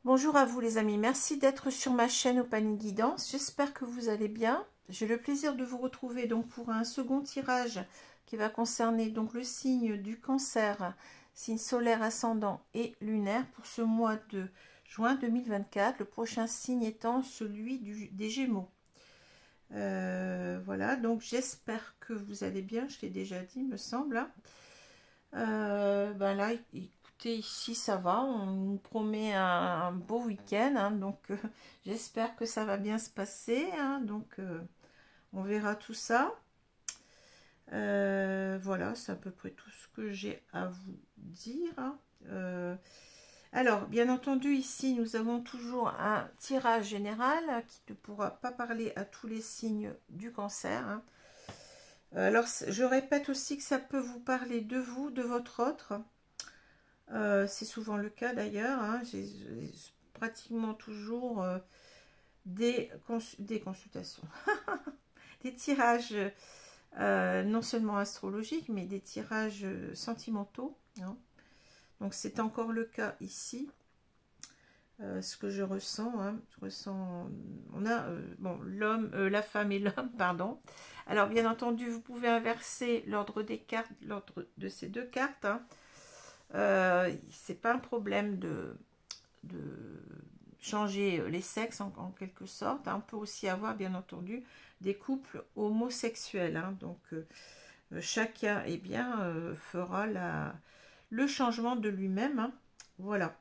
Bonjour à vous les amis, merci d'être sur ma chaîne Opanie Guidance, j'espère que vous allez bien. J'ai le plaisir de vous retrouver donc pour un second tirage qui va concerner donc le signe du Cancer, signe solaire, ascendant et lunaire pour ce mois de juin 2024, le prochain signe étant celui des Gémeaux. Voilà, donc j'espère que vous allez bien, je l'ai déjà dit me semble. Ben là, écoutez, ici ça va, on nous promet un beau week-end, hein, donc j'espère que ça va bien se passer, hein, donc on verra tout ça. Voilà, c'est à peu près tout ce que j'ai à vous dire. Alors, bien entendu, ici, nous avons toujours un tirage général qui ne pourra pas parler à tous les signes du Cancer, hein. Alors, je répète aussi que ça peut vous parler de vous, de votre autre. C'est souvent le cas d'ailleurs, hein. J'ai pratiquement toujours des consultations, des tirages non seulement astrologiques, mais des tirages sentimentaux, hein. Donc c'est encore le cas ici. Ce que je ressens, hein, je ressens, on a bon, l'homme, la femme et l'homme, pardon. Alors bien entendu, vous pouvez inverser l'ordre des cartes, l'ordre de ces deux cartes, hein. C'est pas un problème de changer les sexes en quelque sorte, hein. On peut aussi avoir bien entendu des couples homosexuels, hein. Donc chacun fera le changement de lui-même, hein. Voilà.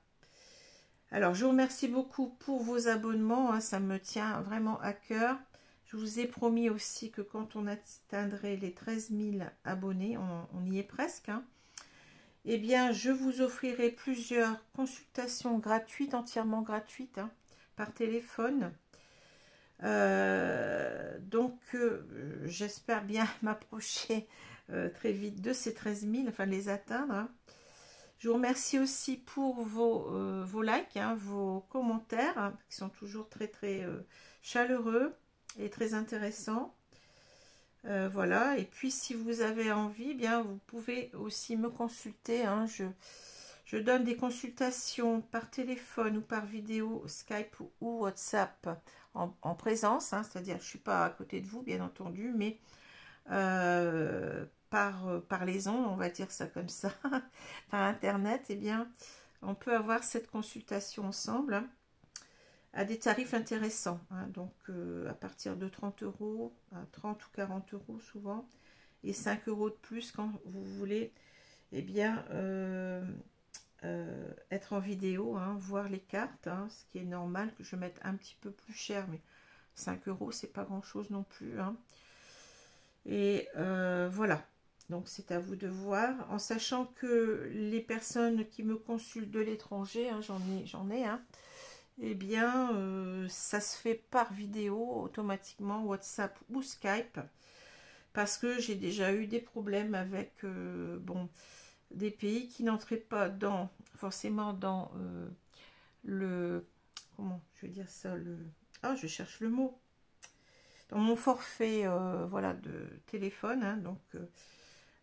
Alors, je vous remercie beaucoup pour vos abonnements, hein, ça me tient vraiment à cœur. Je vous ai promis aussi que quand on atteindrait les 13 000 abonnés, on y est presque, hein, eh bien, je vous offrirai plusieurs consultations gratuites, entièrement gratuites, hein, par téléphone. J'espère bien m'approcher très vite de ces 13 000, enfin les atteindre, hein. Je vous remercie aussi pour vos likes, hein, vos commentaires, hein, qui sont toujours très chaleureux et très intéressants. Voilà, et puis si vous avez envie, bien vous pouvez aussi me consulter, hein. Je donne des consultations par téléphone ou par vidéo, Skype ou WhatsApp en présence, hein, c'est-à-dire je ne suis pas à côté de vous bien entendu, mais par les ondes, on va dire ça comme ça, par internet, eh bien, on peut avoir cette consultation ensemble, hein, à des tarifs intéressants, hein, donc à partir de 30 €, à 30 ou 40 € souvent, et 5 € de plus quand vous voulez, eh bien, être en vidéo, hein, voir les cartes, hein, ce qui est normal que je mette un petit peu plus cher, mais 5 €, c'est pas grand chose non plus, hein. Et voilà, donc c'est à vous de voir, en sachant que les personnes qui me consultent de l'étranger, hein, j'en ai, hein, eh bien ça se fait par vidéo automatiquement, WhatsApp ou Skype, parce que j'ai déjà eu des problèmes avec bon, des pays qui n'entraient pas forcément dans comment je vais dire ça, je cherche le mot, dans mon forfait voilà, de téléphone, hein, donc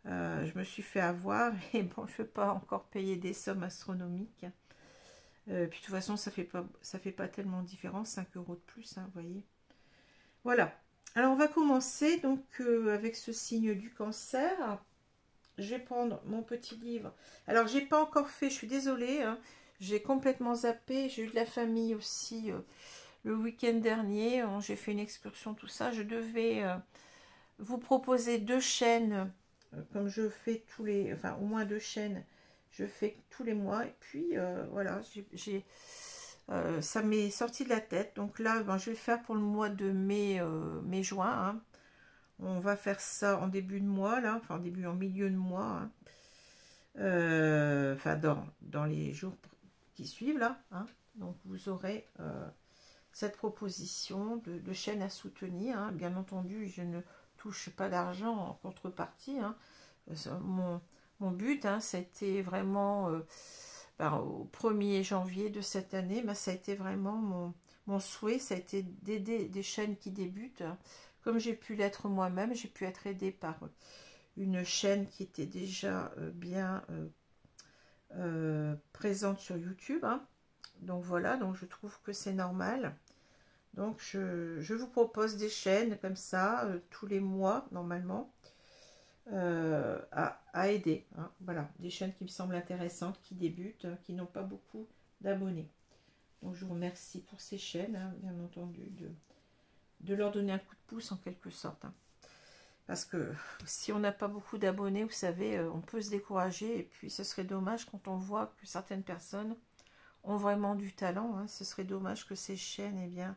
je me suis fait avoir, et bon, je ne vais pas encore payer des sommes astronomiques, puis de toute façon ça fait pas tellement de différence, 5 € de plus, hein, vous voyez. Voilà, alors on va commencer donc avec ce signe du Cancer. Je vais prendre mon petit livre. Alors j'ai pas encore fait, je suis désolée, hein, j'ai complètement zappé, j'ai eu de la famille aussi le week-end dernier, j'ai fait une excursion, tout ça. Je devais vous proposer 2 chaînes, comme je fais au moins 2 chaînes, je fais tous les mois. Et puis voilà, j'ai Ça m'est sorti de la tête. Donc là, ben, je vais le faire pour le mois de mai-juin. Hein. On va faire ça en début de mois, là. Enfin, en milieu de mois. Hein. Enfin, dans les jours qui suivent, là. Hein. Donc, vous aurez cette proposition de chaîne à soutenir. Hein. Bien entendu, je ne touche pas d'argent en contrepartie. Hein. Mon but, hein, c'était vraiment... au 1er janvier de cette année, ben, ça a été vraiment mon souhait, ça a été d'aider des chaînes qui débutent. Comme j'ai pu l'être moi-même, j'ai pu être aidée par une chaîne qui était déjà bien présente sur YouTube. Hein. Donc voilà, donc je trouve que c'est normal. Donc je vous propose des chaînes comme ça, tous les mois, normalement. À aider. Hein. Voilà, des chaînes qui me semblent intéressantes, qui débutent, qui n'ont pas beaucoup d'abonnés. Donc je vous remercie pour ces chaînes, hein, bien entendu, de leur donner un coup de pouce en quelque sorte. Hein. Parce que si on n'a pas beaucoup d'abonnés, vous savez, on peut se décourager. Et puis ce serait dommage quand on voit que certaines personnes ont vraiment du talent. Hein. Ce serait dommage que ces chaînes, eh bien,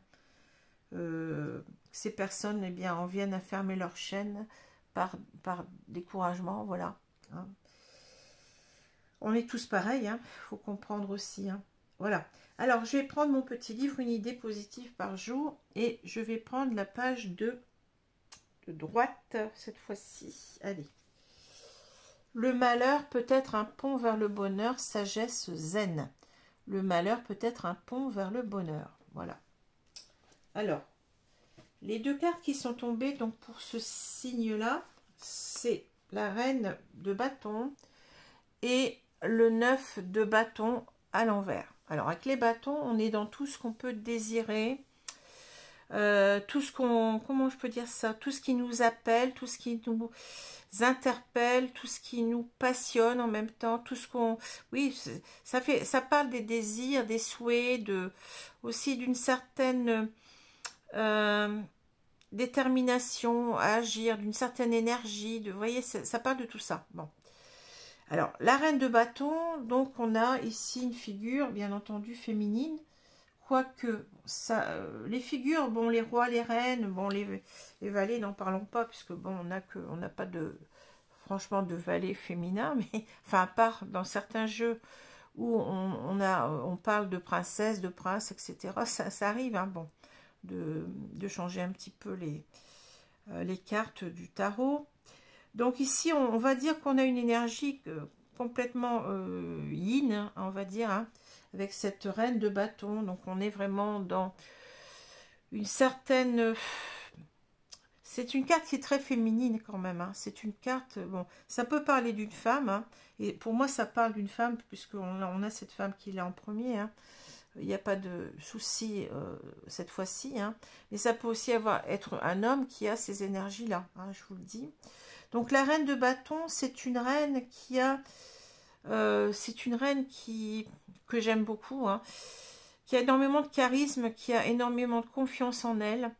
ces personnes, eh bien, en viennent à fermer leur chaîne par découragement, voilà. Hein. On est tous pareils, hein, faut comprendre aussi. Hein. Voilà. Alors, je vais prendre mon petit livre, une idée positive par jour, et je vais prendre la page de droite, cette fois-ci. Allez. Le malheur peut être un pont vers le bonheur, sagesse zen. Le malheur peut être un pont vers le bonheur. Voilà. Alors, les deux cartes qui sont tombées donc pour ce signe-là, c'est la reine de bâton et le 9 de bâton à l'envers. Alors, avec les bâtons, on est dans tout ce qu'on peut désirer, tout ce qu'on, comment je peux dire ça, tout ce qui nous appelle, tout ce qui nous interpelle, tout ce qui nous passionne en même temps, tout ce qu'on, oui, ça parle des désirs, des souhaits, aussi d'une certaine détermination à agir, d'une certaine énergie, vous voyez, ça parle de tout ça. Bon. Alors, la reine de bâton, donc on a ici une figure, bien entendu, féminine, quoique, les figures, bon, les rois, les reines, bon, les valets, n'en parlons pas, puisque, bon, on n'a pas de, franchement, de valets féminins, mais, enfin, à part dans certains jeux où on parle de princesse, de prince, etc., ça arrive, hein, bon. De changer un petit peu les cartes du tarot. Donc ici, on va dire qu'on a une énergie complètement yin, hein, on va dire, hein, avec cette reine de bâton. Donc on est vraiment dans une certaine... C'est une carte qui est très féminine quand même. Hein. C'est une carte... Bon, ça peut parler d'une femme. Hein, et pour moi, ça parle d'une femme, puisqu'on a cette femme qui est là en premier. Hein. Il n'y a pas de souci cette fois-ci. Hein. Mais ça peut aussi être un homme qui a ces énergies-là, hein, je vous le dis. Donc la reine de bâton, c'est une reine qui a... c'est une reine que j'aime beaucoup, hein, qui a énormément de charisme, qui a énormément de confiance en elle.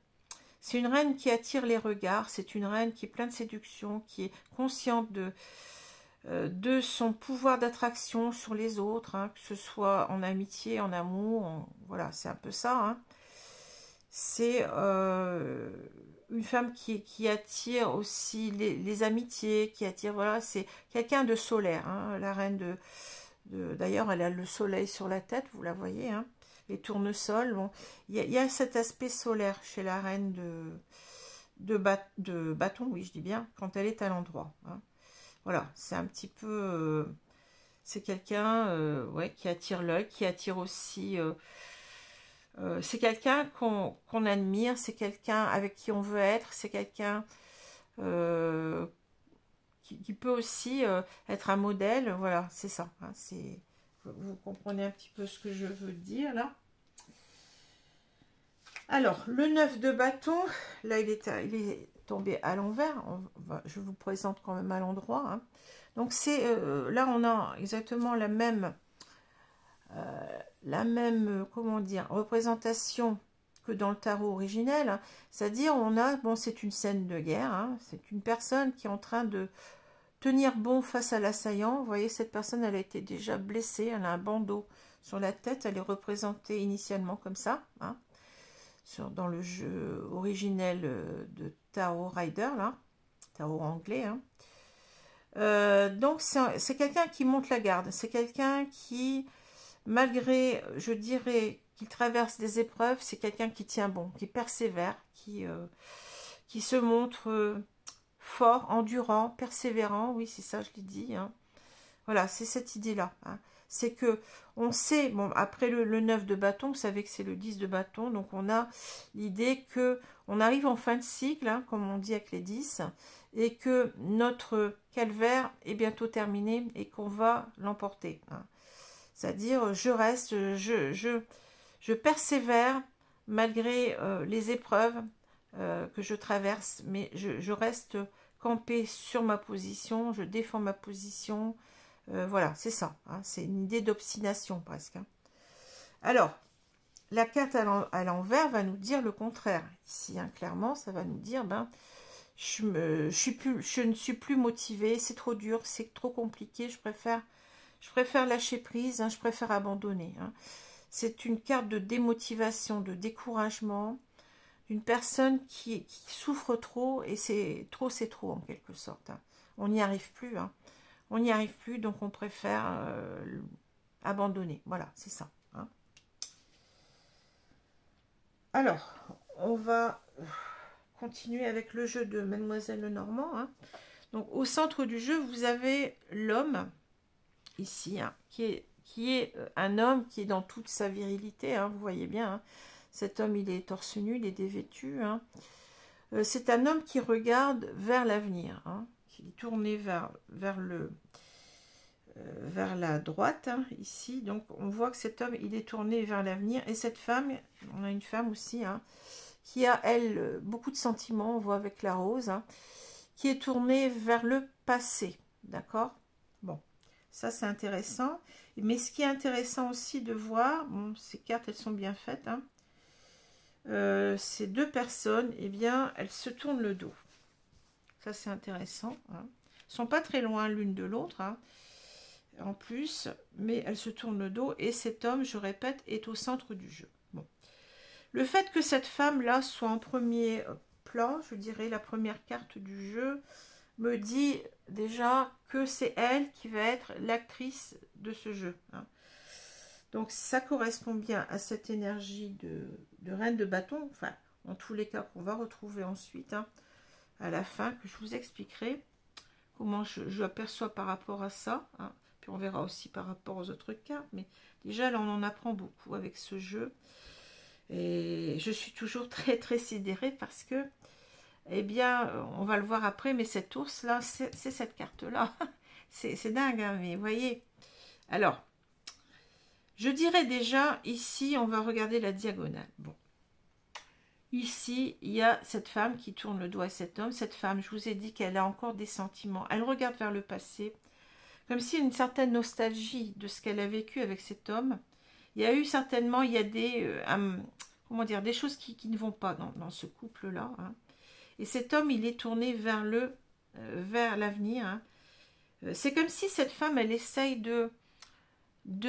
C'est une reine qui attire les regards. C'est une reine qui est pleine de séduction, qui est consciente de son pouvoir d'attraction sur les autres, hein, que ce soit en amitié, en amour, voilà, c'est un peu ça. Hein. C'est une femme qui attire aussi les amitiés, qui attire, voilà, c'est quelqu'un de solaire. Hein, la reine d'ailleurs, elle a le soleil sur la tête, vous la voyez, hein, les tournesols. Bon, il y a cet aspect solaire chez la reine de bâton, oui, je dis bien, quand elle est à l'endroit. Hein. Voilà, c'est un petit peu... c'est quelqu'un ouais, qui attire l'œil, qui attire aussi... c'est quelqu'un qu'on admire, c'est quelqu'un avec qui on veut être, c'est quelqu'un qui peut aussi être un modèle. Voilà, c'est ça. Hein, vous comprenez un petit peu ce que je veux dire là. Alors, le 9 de bâton, là, il est tombé à l'envers. Je vous présente quand même à l'endroit. Hein. Donc, là, on a exactement la même comment dire, représentation que dans le tarot originel. Hein. C'est-à-dire, bon, c'est une scène de guerre. Hein. C'est une personne qui est en train de tenir bon face à l'assaillant. Vous voyez, cette personne, elle a été déjà blessée. Elle a un bandeau sur la tête, elle est représentée initialement comme ça, hein, dans le jeu originel de Tarot Rider, là, tarot anglais. Hein. Donc, c'est quelqu'un qui monte la garde. C'est quelqu'un qui, malgré, je dirais, qu'il traverse des épreuves, c'est quelqu'un qui tient bon, qui persévère, qui se montre fort, endurant, persévérant. Oui, c'est ça, je l'ai dit. Hein. Voilà, c'est cette idée-là. Hein. C'est que on sait, bon, après le 9 de bâton, vous savez que c'est le 10 de bâton, donc on a l'idée que on arrive en fin de cycle, hein, comme on dit avec les 10, et que notre calvaire est bientôt terminé et qu'on va l'emporter. Hein. C'est-à-dire, je reste, je persévère malgré les épreuves que je traverse, mais je reste campée sur ma position, je défends ma position. Voilà, c'est ça. Hein, c'est une idée d'obstination presque. Hein. Alors, la carte à l'envers va nous dire le contraire. Ici, hein, clairement, ça va nous dire, ben, je ne suis plus motivée, c'est trop dur, c'est trop compliqué, je préfère lâcher prise, hein, je préfère abandonner. Hein. C'est une carte de démotivation, de découragement, d'une personne qui souffre trop, et c'est trop en quelque sorte. Hein. On n'y arrive plus, hein. On n'y arrive plus, donc on préfère abandonner. Voilà, c'est ça. Hein. Alors, on va continuer avec le jeu de Mademoiselle Lenormand. Hein. Donc, au centre du jeu, vous avez l'homme, ici, hein, qui est un homme qui est dans toute sa virilité. Hein, vous voyez bien, hein. Cet homme, il est torse nu, il est dévêtu. Hein. C'est un homme qui regarde vers l'avenir, hein, qui est tourné vers la droite, hein, ici. Donc, on voit que cet homme, il est tourné vers l'avenir. Et cette femme, on a une femme aussi, hein, qui a, elle, beaucoup de sentiments, on voit avec la rose, hein, qui est tournée vers le passé. D'accord? Bon, ça, c'est intéressant. Mais ce qui est intéressant aussi de voir, bon, ces cartes, elles sont bien faites, hein, ces deux personnes, eh bien, elles se tournent le dos. Ça, c'est intéressant. Hein. Elles ne sont pas très loin l'une de l'autre, hein, en plus, mais elles se tournent le dos. Et cet homme, je répète, est au centre du jeu. Bon. Le fait que cette femme-là soit en premier plan, je dirais la première carte du jeu, me dit déjà que c'est elle qui va être l'actrice de ce jeu. Hein. Donc, ça correspond bien à cette énergie de reine de bâton, enfin, en tous les cas, qu'on va retrouver ensuite, hein, à la fin, que je vous expliquerai comment je aperçois par rapport à ça. Hein. Puis, on verra aussi par rapport aux autres cartes. Mais déjà, là, on en apprend beaucoup avec ce jeu. Et je suis toujours très, très sidérée parce que, eh bien, on va le voir après, mais cet ours-là, c'est cette carte-là. C'est dingue, hein, mais vous voyez. Alors, je dirais déjà, ici, on va regarder la diagonale. Bon. Ici, il y a cette femme qui tourne le dos à cet homme. Cette femme, je vous ai dit qu'elle a encore des sentiments. Elle regarde vers le passé, comme s'il y a une certaine nostalgie de ce qu'elle a vécu avec cet homme. Il y a eu certainement, il y a des, comment dire, des choses qui ne vont pas dans ce couple-là. Hein. Et cet homme, il est tourné vers l'avenir. Hein. C'est comme si cette femme, elle essaye de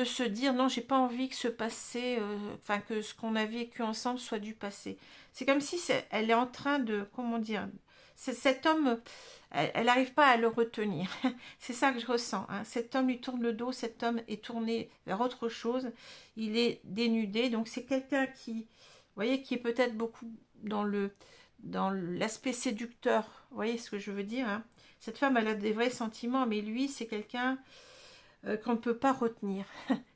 se dire non, j'ai pas envie que ce passé, enfin que ce qu'on a vécu ensemble soit du passé. C'est comme si elle est en train de, comment dire, cet homme, elle n'arrive pas à le retenir. C'est ça que je ressens. Hein. Cet homme lui tourne le dos, cet homme est tourné vers autre chose. Il est dénudé, donc c'est quelqu'un qui, vous voyez, qui est peut-être beaucoup dans l'aspect séducteur. Vous voyez ce que je veux dire, hein. Cette femme, elle a des vrais sentiments, mais lui, c'est quelqu'un qu'on ne peut pas retenir.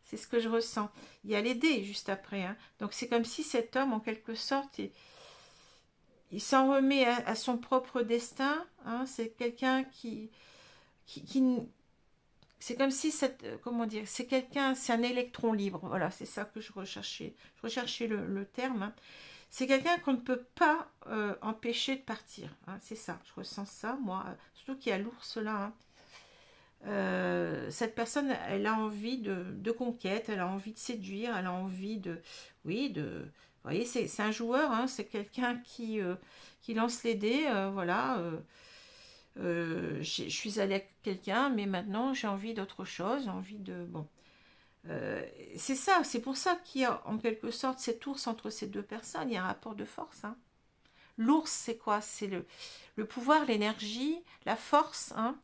C'est ce que je ressens. Il y a les dés juste après. Hein. Donc c'est comme si cet homme, en quelque sorte, il s'en remet à son propre destin. Hein. C'est quelqu'un qui c'est comme si comment dire, c'est quelqu'un, c'est un électron libre. Voilà, c'est ça que je recherchais. Je recherchais le terme. Hein. C'est quelqu'un qu'on ne peut pas empêcher de partir. Hein. C'est ça, je ressens ça, moi. Surtout qu'il y a l'ours là. Hein. Cette personne, elle a envie de conquête, elle a envie de séduire, elle a envie oui, vous voyez, c'est un joueur, hein, c'est quelqu'un qui lance les dés, voilà, je suis allée avec quelqu'un, mais maintenant j'ai envie d'autre chose, j'ai envie de, bon, C'est ça, c'est pour ça qu'il y a en quelque sorte cet ours entre ces deux personnes. Il y a un rapport de force. Hein. L'ours, c'est quoi? C'est le pouvoir, l'énergie, la force. Hein.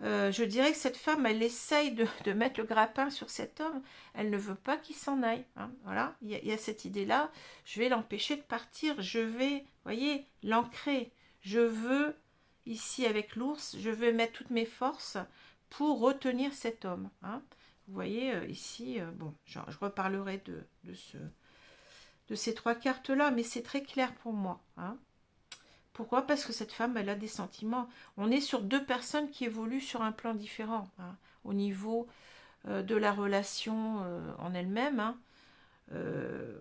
Je dirais que cette femme, elle essaye de mettre le grappin sur cet homme. Elle ne veut pas qu'il s'en aille. Hein. Voilà, il y a cette idée-là. Je vais l'empêcher de partir. Je vais, voyez, l'ancrer. Je veux, ici avec l'ours, je vais mettre toutes mes forces pour retenir cet homme. Hein. Vous voyez, ici, bon, je reparlerai de ces trois cartes-là, mais c'est très clair pour moi. Hein. Pourquoi? Parce que cette femme, elle a des sentiments. On est sur deux personnes qui évoluent sur un plan différent, hein, au niveau de la relation en elle-même. Hein.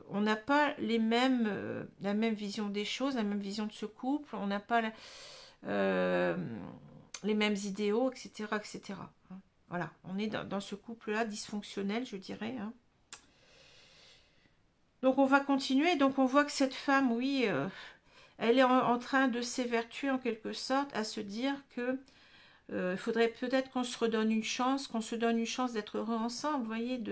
On n'a pas la même vision des choses, la même vision de ce couple. On n'a pas les mêmes idéaux, etc. etc. Hein. Voilà, on est dans ce couple-là dysfonctionnel, je dirais. Hein. Donc on va continuer. Donc on voit que cette femme, oui... elle est en train de s'évertuer en quelque sorte à se dire que il faudrait peut-être qu'on se redonne une chance, d'être heureux ensemble, vous voyez,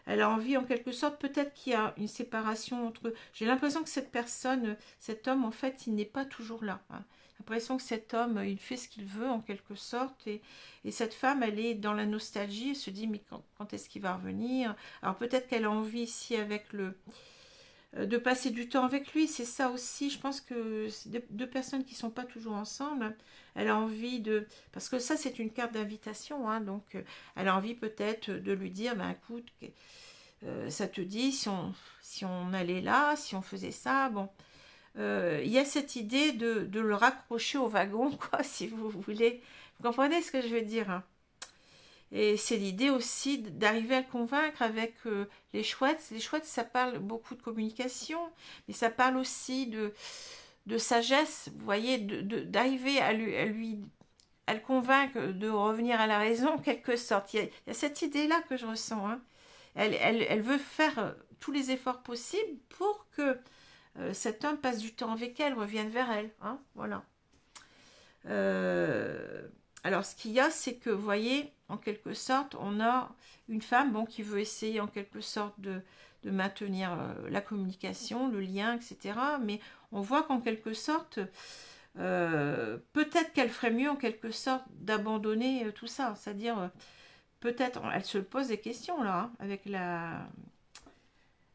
elle a envie en quelque sorte, peut-être qu'il y a une séparation entre eux. J'ai l'impression que cette personne, cet homme, en fait, il n'est pas toujours là. Hein. J'ai l'impression que cet homme, il fait ce qu'il veut en quelque sorte, et cette femme, elle est dans la nostalgie, elle se dit, mais quand est-ce qu'il va revenir? Alors peut-être qu'elle a envie ici avec de passer du temps avec lui, c'est ça aussi. Je pense que c'est deux personnes qui ne sont pas toujours ensemble. Elle a envie de... Parce que ça, c'est une carte d'invitation. Hein, donc, elle a envie peut-être de lui dire, ben écoute, ça te dit, si on allait là, si on faisait ça, bon. Il y a cette idée de le raccrocher au wagon, quoi, si vous voulez. Vous comprenez ce que je veux dire, hein? Et c'est l'idée aussi d'arriver à le convaincre avec les chouettes. Les chouettes, ça parle beaucoup de communication, mais ça parle aussi de sagesse, vous voyez, d'arriver à le convaincre de revenir à la raison, en quelque sorte. Il y a cette idée-là que je ressens. Hein. Elle veut faire tous les efforts possibles pour que cet homme passe du temps avec elle, revienne vers elle. Hein, voilà. Alors, ce qu'il y a, c'est que, vous voyez, en quelque sorte, on a une femme bon, qui veut essayer en quelque sorte de maintenir la communication, le lien, etc. Mais on voit qu'en quelque sorte, peut-être qu'elle ferait mieux en quelque sorte d'abandonner tout ça. C'est-à-dire, peut-être, elle se pose des questions là, hein,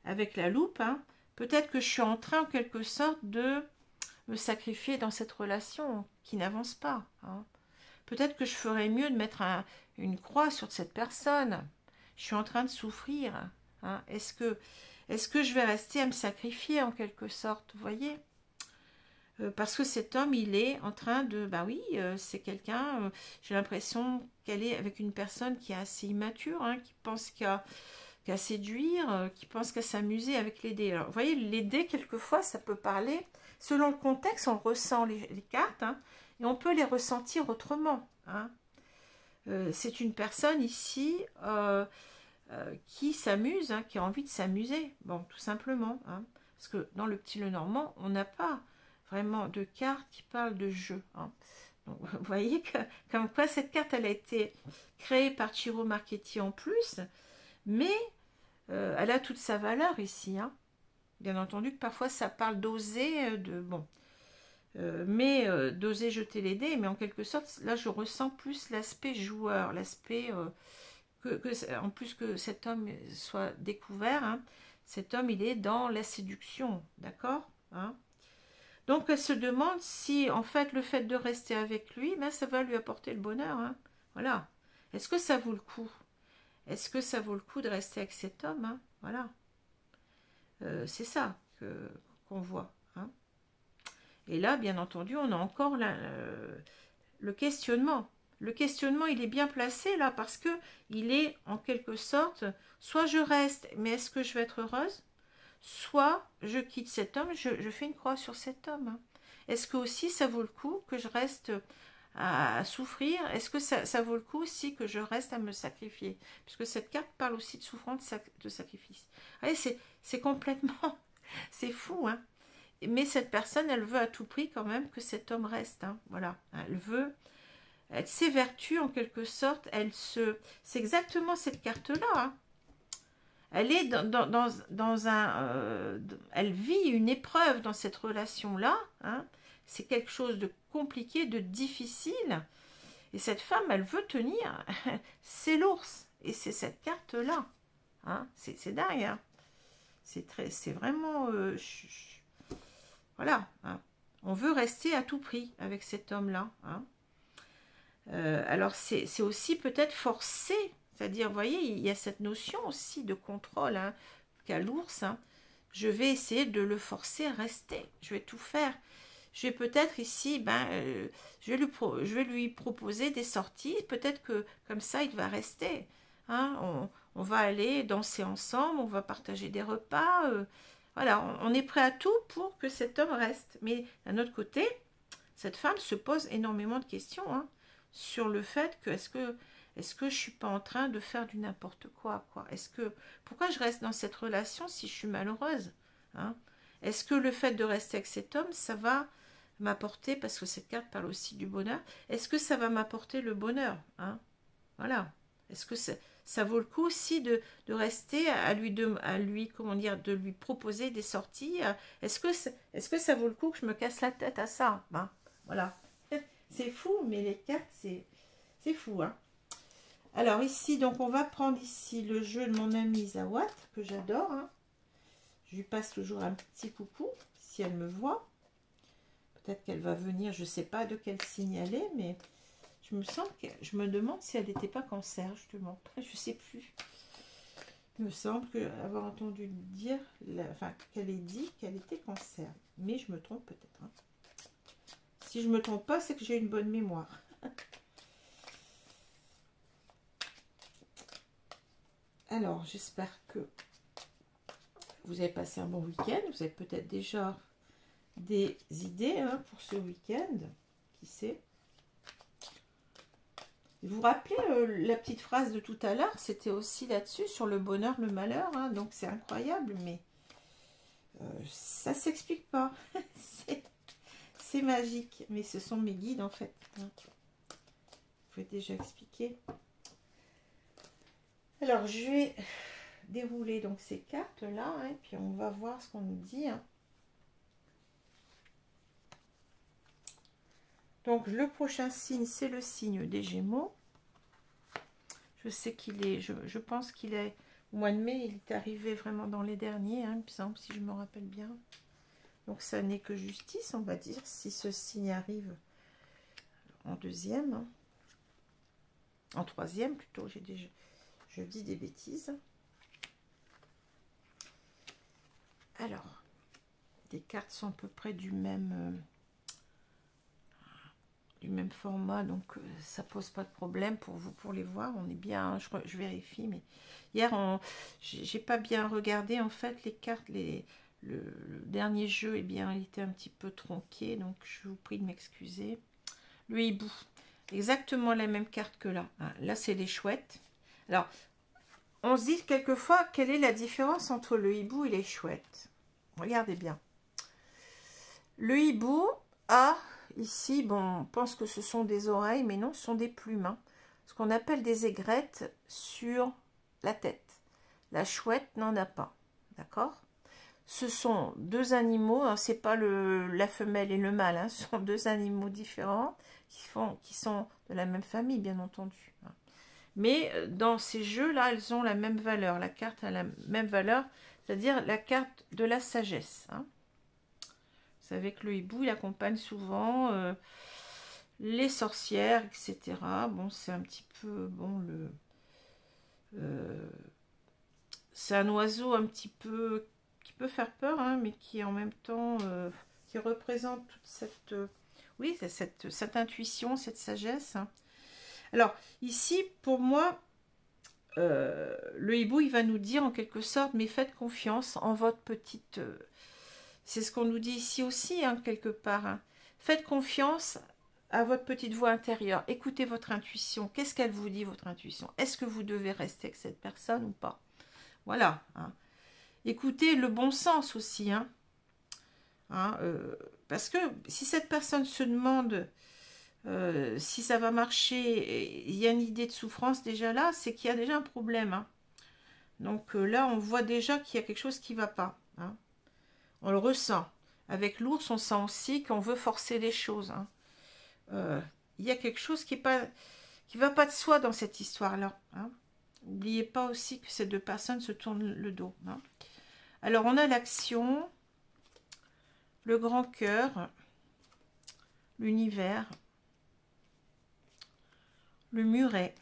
avec la loupe. Hein. Peut-être que je suis en train en quelque sorte de me sacrifier dans cette relation qui n'avance pas. Hein. Peut-être que je ferais mieux de mettre une croix sur cette personne. Je suis en train de souffrir. Hein. Est-ce que je vais rester à me sacrifier en quelque sorte, vous voyez? Parce que cet homme, il est en train de... Ben oui, c'est quelqu'un... j'ai l'impression qu'elle est avec une personne qui est assez immature, hein, qui pense qu'à séduire, qui pense qu'à s'amuser avec les dés. Alors, vous voyez, les dés, quelquefois, ça peut parler... Selon le contexte, on ressent les cartes, hein, et on peut les ressentir autrement. Hein. C'est une personne ici qui s'amuse, hein, qui a envie de s'amuser, bon, tout simplement. Hein. Parce que dans le petit Lenormand, on n'a pas vraiment de carte qui parle de jeu. Hein. Donc, vous voyez que, comme quoi cette carte, elle a été créée par Ciro Marchetti en plus, mais elle a toute sa valeur ici. Hein. Bien entendu que parfois ça parle d'oser, d'oser jeter les dés, mais en quelque sorte, là je ressens plus l'aspect joueur, l'aspect en plus que cet homme soit découvert, hein, cet homme il est dans la séduction, d'accord, hein. Donc elle se demande si en fait le fait de rester avec lui, ben, ça va lui apporter le bonheur, hein. Voilà. Est-ce que ça vaut le coup? Est-ce que ça vaut le coup de rester avec cet homme, hein? Voilà. C'est ça qu'on voit. Hein. Et là, bien entendu, on a encore le questionnement. Le questionnement, il est bien placé là parce que il est en quelque sorte, soit je reste, mais est-ce que je vais être heureuse? Soit je quitte cet homme, je fais une croix sur cet homme. Hein. Est-ce que aussi ça vaut le coup que je reste à souffrir? Est-ce que ça vaut le coup aussi que je reste à me sacrifier? Puisque cette carte parle aussi de souffrance, de sacrifice. Allez, c'est complètement... c'est fou, hein. Mais cette personne, elle veut à tout prix quand même que cet homme reste. Hein. Voilà. Elle s'évertue en quelque sorte. C'est exactement cette carte-là. Hein. Elle est dans un... elle vit une épreuve dans cette relation-là. Hein. C'est quelque chose de compliqué, de difficile. Et cette femme, elle veut tenir. C'est l'ours. Et c'est cette carte-là. Hein. C'est dingue. Hein. C'est vraiment... voilà. Hein. On veut rester à tout prix avec cet homme-là. Hein. Alors, c'est aussi peut-être forcé. C'est-à-dire, vous voyez, il y a cette notion aussi de contrôle hein, qu'a l'ours. Hein. Je vais essayer de le forcer à rester. Je vais tout faire. Je vais peut-être ici, je vais lui proposer des sorties. Peut-être que comme ça, il va rester. Hein. On va aller danser ensemble, on va partager des repas. Voilà, on est prêt à tout pour que cet homme reste. Mais d'un autre côté, cette femme se pose énormément de questions hein, sur le fait que est-ce que je ne suis pas en train de faire du n'importe quoi, pourquoi je reste dans cette relation si je suis malheureuse hein? Est-ce que le fait de rester avec cet homme, ça va m'apporter, parce que cette carte parle aussi du bonheur, est-ce que ça va m'apporter le bonheur hein? Voilà. Est-ce que ça vaut le coup aussi de rester à lui, comment dire, de lui proposer des sorties? Est-ce que ça vaut le coup que je me casse la tête à ça hein? Voilà. C'est fou, mais les cartes, c'est fou. Hein. Alors ici, donc on va prendre ici le jeu de mon amie Zawat, que j'adore. Hein. Je lui passe toujours un petit coucou, si elle me voit. Peut-être qu'elle va venir, je ne sais pas de quel signe elle est, mais je me demande si elle n'était pas cancer, justement. Je ne sais plus. Il me semble avoir entendu dire, qu'elle ait dit qu'elle était cancer. Mais je me trompe peut-être. Hein. Si je ne me trompe pas, c'est que j'ai une bonne mémoire. Alors, j'espère que vous avez passé un bon week-end. Vous avez peut-être déjà des idées hein, pour ce week-end. Qui sait? Vous vous rappelez la petite phrase de tout à l'heure? C'était aussi là-dessus, sur le bonheur, le malheur. Hein, donc, c'est incroyable, mais ça ne s'explique pas. C'est magique. Mais ce sont mes guides, en fait. Hein. Je vous ai déjà expliqué. Alors, je vais dérouler donc ces cartes-là, hein, et puis on va voir ce qu'on nous dit. Hein. Donc, le prochain signe, c'est le signe des Gémeaux. Je sais qu'il est, je pense qu'il est au mois de mai, il est arrivé vraiment dans les derniers, hein, il me semble, si je me rappelle bien. Donc, ça n'est que justice, on va dire, si ce signe arrive en deuxième. Hein. En troisième, plutôt, je dis des bêtises. Alors, les cartes sont à peu près du même format, donc ça pose pas de problème pour vous pour les voir. On est bien, je vérifie, mais hier, j'ai pas bien regardé en fait les cartes. Le dernier jeu, eh bien, il était un petit peu tronqué, donc je vous prie de m'excuser. Le hibou, exactement la même carte que là. Hein, là, c'est les chouettes. Alors, on se dit quelquefois, quelle est la différence entre le hibou et les chouettes? Regardez bien. Le hibou a, ici, bon, on pense que ce sont des oreilles, mais non, ce sont des plumes. Hein, ce qu'on appelle des aigrettes sur la tête. La chouette n'en a pas. D'accord? Ce sont deux animaux, hein, c'est pas la femelle et le mâle, hein, ce sont deux animaux différents qui sont de la même famille, bien entendu. Hein. Mais dans ces jeux-là, elles ont la même valeur. La carte a la même valeur, c'est-à-dire la carte de la sagesse. Hein. Vous savez que le hibou, il accompagne souvent les sorcières, etc. Bon, c'est un petit peu... Bon, c'est un oiseau un petit peu... qui peut faire peur, hein, mais qui en même temps... qui représente toute cette... oui, cette intuition, cette sagesse. Hein. Alors, ici, pour moi, le hibou, il va nous dire en quelque sorte, mais faites confiance en votre petite... c'est ce qu'on nous dit ici aussi, hein, quelque part. Hein. Faites confiance à votre petite voix intérieure. Écoutez votre intuition. Qu'est-ce qu'elle vous dit, votre intuition? Est-ce que vous devez rester avec cette personne ou pas? Voilà. Hein. Écoutez le bon sens aussi. Hein. Hein, parce que si cette personne se demande... si ça va marcher, il y a une idée de souffrance déjà là, c'est qu'il y a déjà un problème. Hein. Donc là, on voit déjà qu'il y a quelque chose qui ne va pas. Hein. On le ressent. Avec l'ours, on sent aussi qu'on veut forcer les choses. Hein. Il y a quelque chose qui va pas de soi dans cette histoire-là. Hein. N'oubliez pas aussi que ces deux personnes se tournent le dos. Hein. Alors, on a l'action, le grand cœur, l'univers, le muret,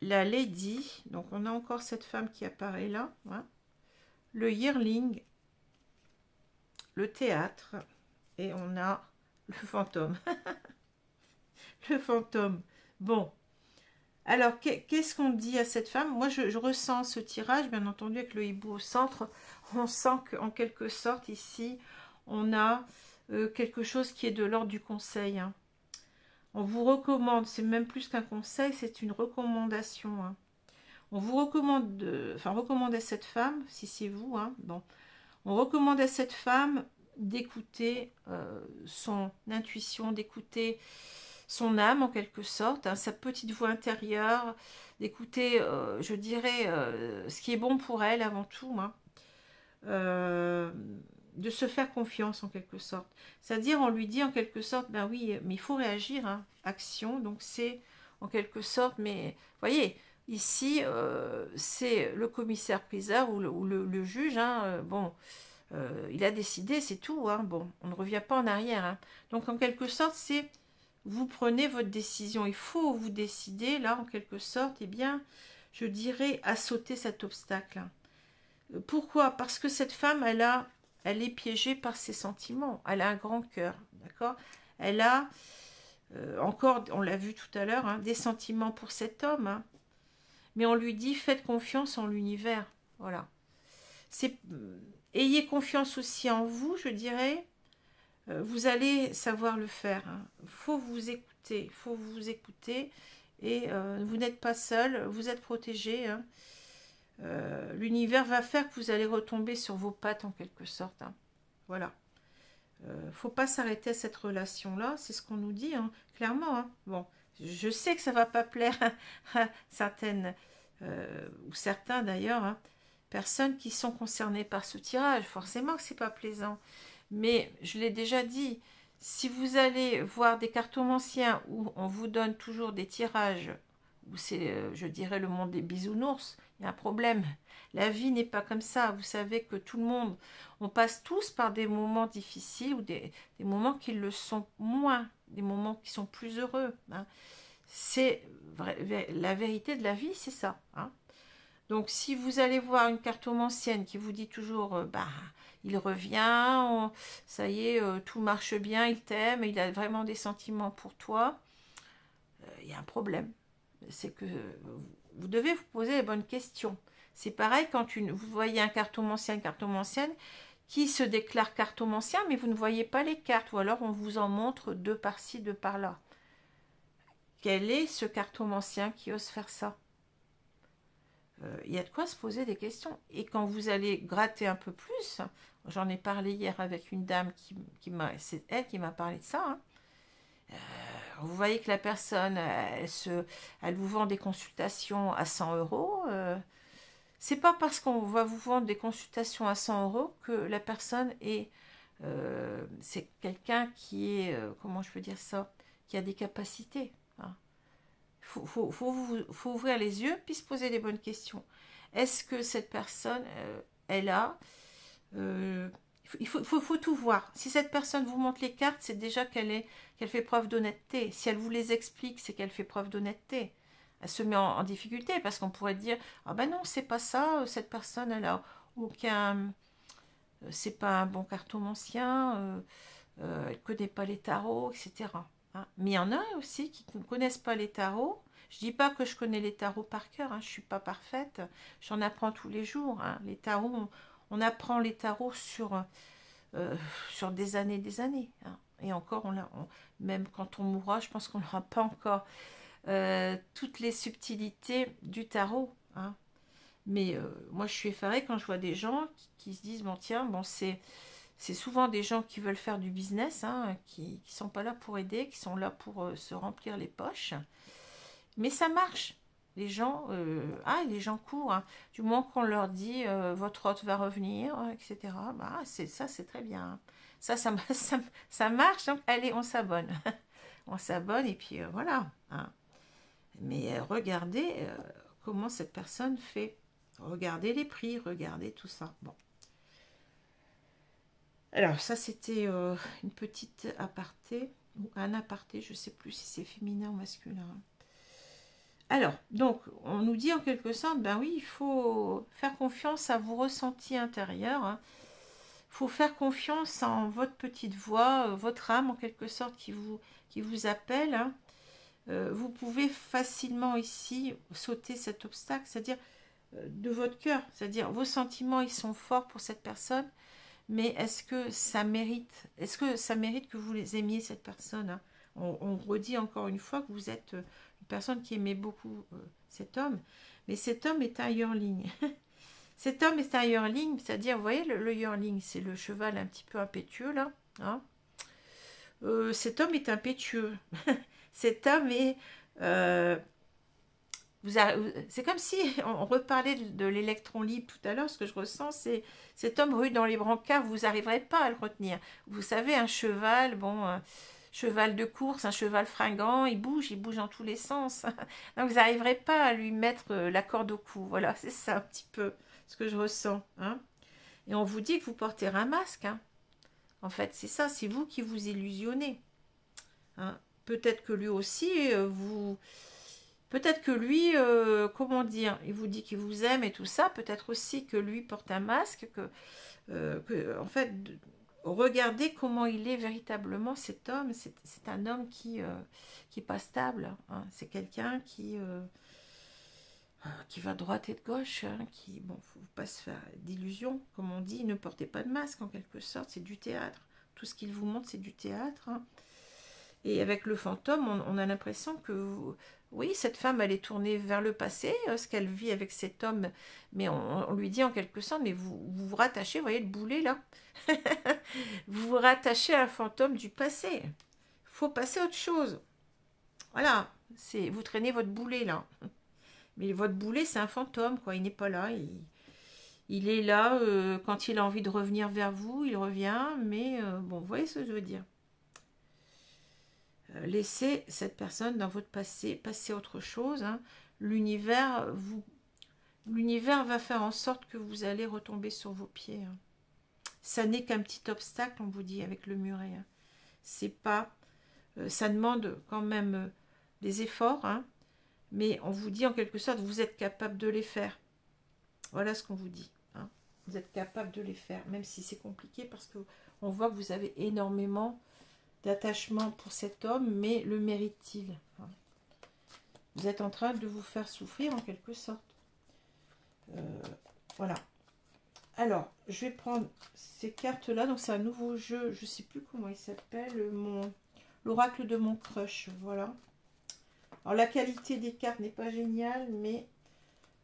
la lady, donc on a encore cette femme qui apparaît là, hein. Le yearling, le théâtre, et on a le fantôme. Le fantôme. Bon. Alors, qu'est-ce qu'on dit à cette femme? Moi, je ressens ce tirage, bien entendu, avec le hibou au centre. On sent qu'en quelque sorte, ici, on a quelque chose qui est de l'ordre du conseil. Hein. On vous recommande, c'est même plus qu'un conseil, c'est une recommandation. Hein. On vous recommande, recommande à cette femme, si c'est vous, hein, bon, on recommande à cette femme d'écouter son intuition, d'écouter son âme en quelque sorte, hein, sa petite voix intérieure, d'écouter, je dirais, ce qui est bon pour elle avant tout, hein, de se faire confiance en quelque sorte. C'est-à-dire, on lui dit en quelque sorte, ben oui, mais il faut réagir, hein, action, donc c'est en quelque sorte, mais voyez, ici, c'est le commissaire-priseur ou le juge, hein, bon, il a décidé, c'est tout, hein, bon, on ne revient pas en arrière. Hein. Donc, en quelque sorte, c'est vous prenez votre décision. Il faut vous décider, là, en quelque sorte, eh bien, je dirais, à sauter cet obstacle. Pourquoi? Parce que cette femme, elle est piégée par ses sentiments. Elle a un grand cœur, d'accord? Elle a, encore, on l'a vu tout à l'heure, hein, des sentiments pour cet homme. Hein. Mais on lui dit, faites confiance en l'univers. Voilà. Ayez confiance aussi en vous, je dirais. Vous allez savoir le faire. Il faut vous écouter. Il faut vous écouter. Et vous n'êtes pas seul. Vous êtes protégé. Hein. L'univers va faire que vous allez retomber sur vos pattes en quelque sorte. Hein. Voilà. Faut pas s'arrêter à cette relation-là. C'est ce qu'on nous dit, hein, clairement. Hein. Bon, je sais que ça va pas plaire à certaines, ou certains d'ailleurs, hein, personnes qui sont concernées par ce tirage. Forcément que c'est pas plaisant. Mais je l'ai déjà dit, si vous allez voir des cartomanciens où on vous donne toujours des tirages, où c'est, je dirais, le monde des bisounours, il y a un problème. La vie n'est pas comme ça. Vous savez que tout le monde, on passe tous par des moments difficiles ou des moments qui le sont moins, des moments qui sont plus heureux. Hein. C'est la vérité de la vie, c'est ça. Hein. Donc, si vous allez voir une cartomancienne qui vous dit toujours, bah, il revient, ça y est, tout marche bien, il t'aime, il a vraiment des sentiments pour toi, il y a un problème. C'est que vous devez vous poser les bonnes questions. C'est pareil quand vous voyez un cartomancien, une cartomancienne qui se déclare cartomancien, mais vous ne voyez pas les cartes, ou alors on vous en montre deux par-ci, deux par-là. Quel est ce cartomancien qui ose faire ça? Il y a de quoi se poser des questions. Et quand vous allez gratter un peu plus, j'en ai parlé hier avec une dame c'est elle qui m'a parlé de ça. Hein. Vous voyez que la personne, elle vous vend des consultations à 100 euros. C'est pas parce qu'on va vous vendre des consultations à 100 euros que la personne est, c'est quelqu'un qui est, comment je peux dire ça, qui a des capacités. Hein. Faut ouvrir les yeux puis se poser les bonnes questions. Est-ce que cette personne, elle a... il faut tout voir. Si cette personne vous montre les cartes, c'est déjà qu'elle fait preuve d'honnêteté. Si elle vous les explique, c'est qu'elle fait preuve d'honnêteté. Elle se met en difficulté parce qu'on pourrait dire « Ah ben non, c'est pas ça, cette personne, elle a aucun... c'est pas un bon cartomancien, elle ne connaît pas les tarots, etc. » Hein. Mais il y en a aussi qui ne connaissent pas les tarots. Je ne dis pas que je connais les tarots par cœur, hein, je ne suis pas parfaite, j'en apprends tous les jours. Hein. Les tarots, on apprend les tarots sur des années. Hein. Et encore, même quand on mourra, je pense qu'on n'aura pas encore toutes les subtilités du tarot. Hein. Mais moi, je suis effarée quand je vois des gens qui se disent, bon tiens, bon c'est souvent des gens qui veulent faire du business, hein, qui ne sont pas là pour aider, qui sont là pour se remplir les poches. Mais ça marche. Les gens, les gens courent, hein. Du moment qu'on leur dit votre hôte va revenir, etc. Bah, ça, c'est très bien, hein. Ça marche, donc allez, on s'abonne. On s'abonne et puis voilà, hein. Mais regardez comment cette personne fait. Regardez les prix, regardez tout ça. Bon. Alors, ça, c'était une petite aparté, ou un aparté, je ne sais plus si c'est féminin ou masculin. Alors, donc, on nous dit en quelque sorte, ben oui, il faut faire confiance à vos ressentis intérieurs, hein. Il faut faire confiance en votre petite voix, votre âme en quelque sorte qui vous appelle, hein. Vous pouvez facilement ici sauter cet obstacle, c'est-à-dire de votre cœur, c'est-à-dire vos sentiments, ils sont forts pour cette personne, mais est-ce que ça mérite que vous les aimiez cette personne, hein? On redit encore une fois que vous êtes une personne qui aimait beaucoup cet homme, mais cet homme est un yearling. Cet homme est un yearling, c'est-à-dire, vous voyez, le yearling, c'est le cheval un petit peu impétueux, là, hein. Cet homme est impétueux. Cet homme est... c'est comme si on reparlait de l'électron libre tout à l'heure. Ce que je ressens, c'est cet homme rue dans les brancards, vous n'arriverez pas à le retenir. Vous savez, un cheval, bon, un cheval de course, un cheval fringant, il bouge dans tous les sens. Donc vous n'arriverez pas à lui mettre la corde au cou. Voilà, c'est ça un petit peu ce que je ressens, hein. Et on vous dit que vous portez un masque, hein. En fait, c'est ça, c'est vous qui vous illusionnez, hein. Peut-être que lui aussi, peut-être que lui, comment dire, il vous dit qu'il vous aime et tout ça. Peut-être aussi que lui porte un masque, en fait, regardez comment il est véritablement cet homme. C'est un homme qui est pas stable, hein. C'est quelqu'un qui va de droite et de gauche, hein, bon, faut pas se faire d'illusions, comme on dit, ne portez pas de masque en quelque sorte, c'est du théâtre. Tout ce qu'il vous montre, c'est du théâtre, hein. Et avec le fantôme, on a l'impression que, oui, cette femme, elle est tournée vers le passé, ce qu'elle vit avec cet homme, mais on lui dit en quelque sorte, mais vous rattachez, vous voyez le boulet là, vous vous rattachez à un fantôme du passé. Il faut passer à autre chose. Voilà, vous traînez votre boulet là. Mais votre boulet, c'est un fantôme, quoi. Il n'est pas là. Il est là quand il a envie de revenir vers vous, il revient, mais bon, vous voyez ce que je veux dire. Laissez cette personne dans votre passé, passez à autre chose, hein. L'univers va faire en sorte que vous allez retomber sur vos pieds, hein. Ça n'est qu'un petit obstacle, on vous dit, avec le muret, hein. C'est pas... ça demande quand même des efforts, hein, mais on vous dit en quelque sorte, vous êtes capable de les faire. Voilà ce qu'on vous dit, hein. Vous êtes capable de les faire, même si c'est compliqué, parce que on voit que vous avez énormément d'attachement pour cet homme, mais le mérite-t-il, hein? Vous êtes en train de vous faire souffrir en quelque sorte. Voilà. Alors, je vais prendre ces cartes-là. Donc, c'est un nouveau jeu. Je ne sais plus comment il s'appelle. L'oracle de mon crush. Voilà. Alors, la qualité des cartes n'est pas géniale, mais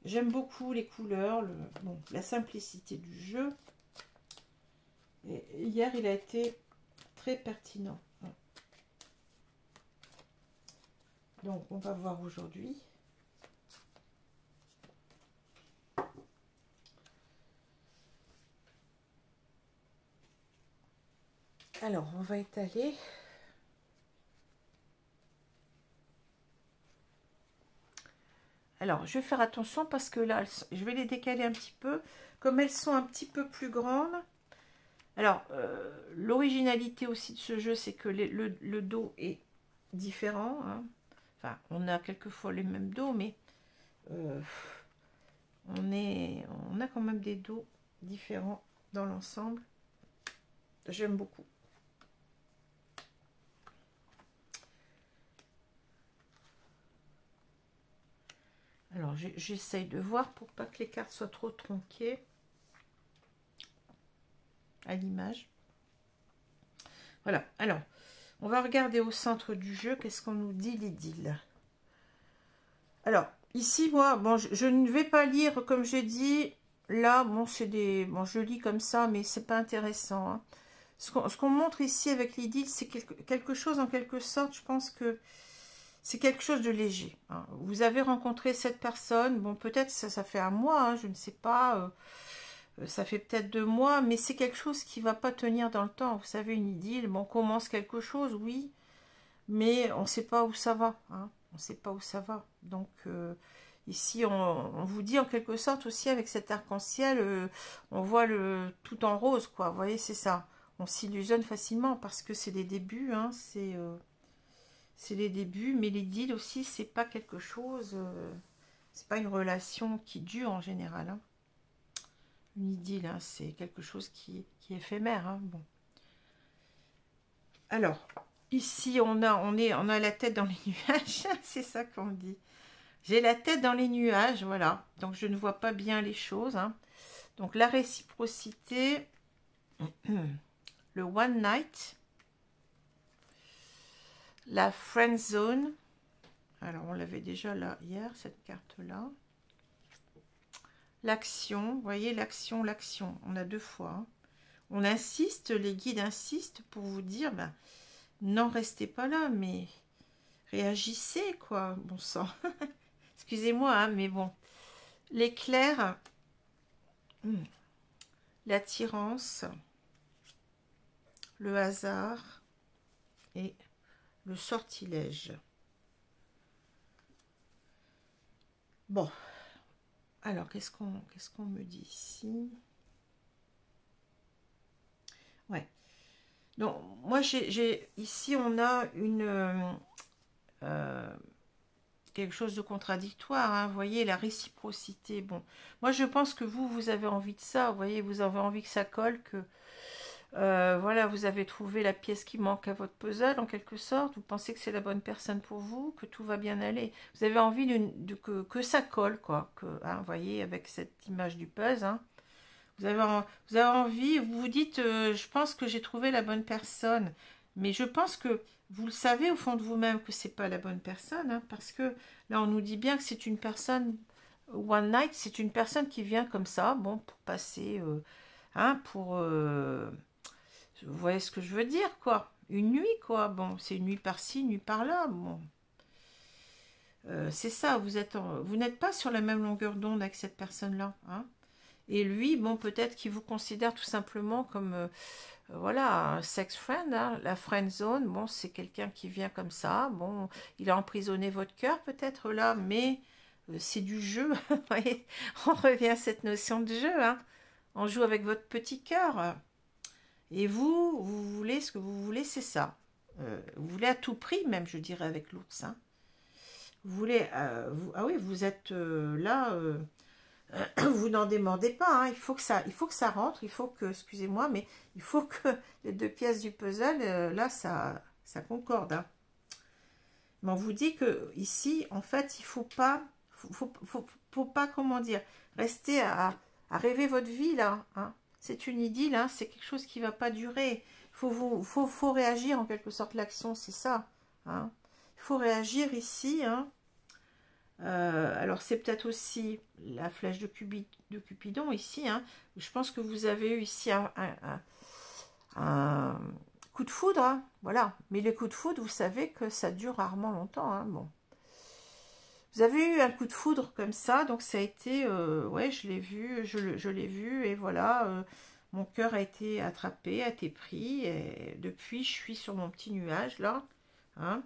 j'aime beaucoup les couleurs, la simplicité du jeu. Et hier, il a été très pertinent. Donc, on va voir aujourd'hui. Alors, on va étaler. Alors, je vais faire attention parce que là, je vais les décaler un petit peu. Comme elles sont un petit peu plus grandes. Alors, l'originalité aussi de ce jeu, c'est que le dos est différent, hein. Enfin, on a quelquefois les mêmes dos, mais on a quand même des dos différents dans l'ensemble. J'aime beaucoup. Alors, j'essaye de voir pour pas que les cartes soient trop tronquées à l'image. Voilà. Alors, on va regarder au centre du jeu. Qu'est-ce qu'on nous dit, l'idylle? Alors, ici, moi, bon, je ne vais pas lire, comme j'ai dit. Là, bon, c'est des... Bon, je lis comme ça, mais c'est pas intéressant, hein. Ce qu'on montre ici avec l'idylle, c'est quelque chose, en quelque sorte, je pense que c'est quelque chose de léger. Hein. Vous avez rencontré cette personne, bon, peut-être ça fait un mois, hein, je ne sais pas, ça fait peut-être 2 mois, mais c'est quelque chose qui va pas tenir dans le temps. Vous savez, une idylle, bon, on commence quelque chose, oui, mais on ne sait pas où ça va. Hein. On ne sait pas où ça va. Donc, ici, on vous dit en quelque sorte aussi avec cet arc-en-ciel, on voit le tout en rose, quoi. Vous voyez, c'est ça. On s'illusionne facilement parce que c'est des débuts, hein, c'est les débuts, mais l'idylle aussi, c'est pas quelque chose, c'est pas une relation qui dure en général. Hein. Une idylle, hein, c'est quelque chose qui est éphémère. Hein, bon. Alors, ici, on a la tête dans les nuages, c'est ça qu'on dit. J'ai la tête dans les nuages, voilà. Donc, je ne vois pas bien les choses. Hein. Donc, la réciprocité, le one night, la friend zone. Alors, on l'avait déjà là hier, cette carte-là. L'action, vous voyez, l'action, l'action. On a 2 fois. Hein. On insiste, les guides insistent pour vous dire, ben, non, restez pas là, mais réagissez, quoi, bon sang. Excusez-moi, hein, mais bon. L'éclair, l'attirance, le hasard et le sortilège. Bon. Alors, qu'est-ce qu'on me dit ici? Ouais. Donc, moi, ici, on a quelque chose de contradictoire. Hein, vous voyez, la réciprocité. Bon, moi, je pense que vous avez envie de ça. Vous voyez, vous avez envie que ça colle, que voilà, vous avez trouvé la pièce qui manque à votre puzzle, en quelque sorte. Vous pensez que c'est la bonne personne pour vous, que tout va bien aller. Vous avez envie que ça colle, quoi. Hein, vous voyez, avec cette image du puzzle. Hein, vous avez envie, vous vous dites, je pense que j'ai trouvé la bonne personne. Mais je pense que vous le savez au fond de vous-même que c'est pas la bonne personne. Hein, parce que là, on nous dit bien que c'est une personne, one night, c'est une personne qui vient comme ça, bon, pour passer, hein, vous voyez ce que je veux dire, quoi. Une nuit, quoi. Bon, c'est une nuit par-ci, une nuit par-là. Bon. C'est ça, vous n'êtes pas sur la même longueur d'onde avec cette personne-là. Hein. Et lui, bon, peut-être qu'il vous considère tout simplement comme, voilà, un sex friend. Hein. La friend zone, bon, c'est quelqu'un qui vient comme ça. Bon, il a emprisonné votre cœur, peut-être, là, mais c'est du jeu. Vous voyez, on revient à cette notion de jeu. Hein. On joue avec votre petit cœur. Et vous voulez ce que vous voulez, c'est ça. Vous voulez à tout prix, même, je dirais, avec l'ours. Hein. Vous voulez... ah oui, vous êtes là... vous n'en démordez pas. Hein. Il faut que ça rentre. Il faut que... Excusez-moi, mais il faut que les 2 pièces du puzzle, là, ça concorde. Hein. Mais on vous dit que ici, en fait, il faut pas... Faut pas, comment dire, rester à rêver votre vie, là. Hein. C'est une idylle, hein, c'est quelque chose qui ne va pas durer. Faut réagir en quelque sorte, l'action, c'est ça. Hein. Il faut réagir ici. Hein. Alors c'est peut-être aussi la flèche de Cupidon ici. Hein. Je pense que vous avez eu ici un coup de foudre. Hein. Voilà. Mais les coups de foudre, vous savez que ça dure rarement longtemps. Hein. Bon. Vous avez eu un coup de foudre comme ça, donc ça a été, ouais, je l'ai vu, je l'ai vu, et voilà, mon cœur a été attrapé, a été pris, et depuis, je suis sur mon petit nuage, là, hein.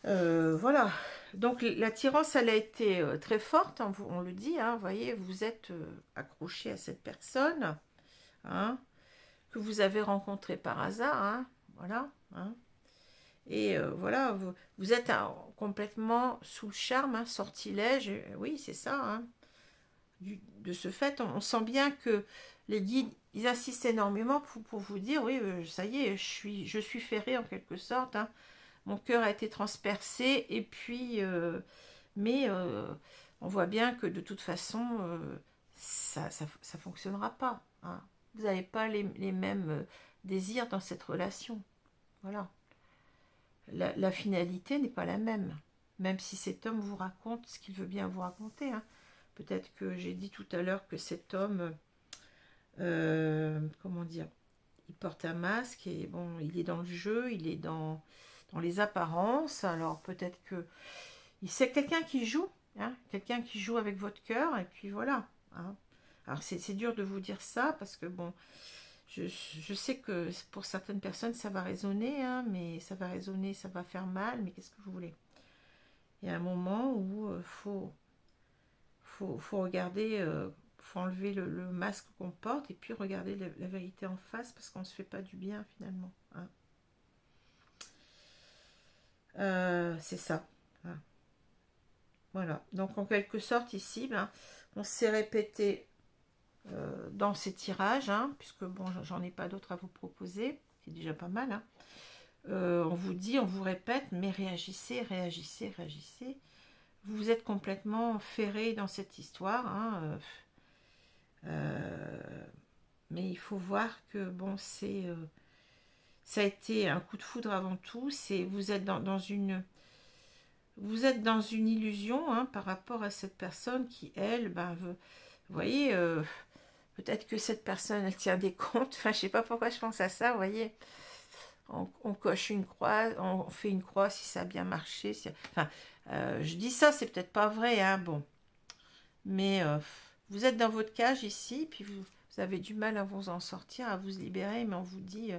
Voilà, donc l'attirance, elle a été très forte, hein, on le dit, hein, vous voyez, vous êtes accroché à cette personne, hein, que vous avez rencontrée par hasard, hein, voilà, hein. Et voilà, vous êtes complètement sous le charme, hein, sortilège, oui, c'est ça. Hein. De ce fait, on sent bien que les guides, ils insistent énormément pour vous dire, oui, ça y est, je suis ferré en quelque sorte. Hein. Mon cœur a été transpercé, et puis, mais on voit bien que de toute façon, ça fonctionnera pas. Hein. Vous n'avez pas les mêmes désirs dans cette relation. Voilà. La finalité n'est pas la même. Même si cet homme vous raconte ce qu'il veut bien vous raconter. Hein. Peut-être que j'ai dit tout à l'heure que cet homme, comment dire, il porte un masque et bon, il est dans le jeu, il est dans dans les apparences. Alors peut-être que c'est quelqu'un qui joue, hein, quelqu'un qui joue avec votre cœur, et puis voilà. Hein. Alors c'est dur de vous dire ça, parce que bon, je sais que pour certaines personnes ça va résonner, hein, mais ça va résonner, ça va faire mal, mais qu'est-ce que vous voulez? Il y a un moment où faut regarder, faut enlever le masque qu'on porte, et puis regarder la vérité en face, parce qu'on ne se fait pas du bien finalement. Hein. C'est ça. Hein. Voilà. Donc en quelque sorte ici, ben, on s'est répété dans ces tirages, hein, puisque bon, j'en ai pas d'autres à vous proposer, c'est déjà pas mal. Hein. On vous dit, on vous répète, mais réagissez, réagissez, réagissez. Vous êtes complètement ferré dans cette histoire. Hein, mais il faut voir que bon, ça a été un coup de foudre avant tout. Vous êtes dans une illusion, hein, par rapport à cette personne qui, elle, ben, veut, vous voyez, peut-être que cette personne, elle tient des comptes. Enfin, je sais pas pourquoi je pense à ça, vous voyez. On coche une croix, on fait une croix si ça a bien marché. Enfin, je dis ça, c'est peut-être pas vrai, hein, bon. Mais vous êtes dans votre cage ici, puis vous avez du mal à vous en sortir, à vous libérer, mais on vous dit,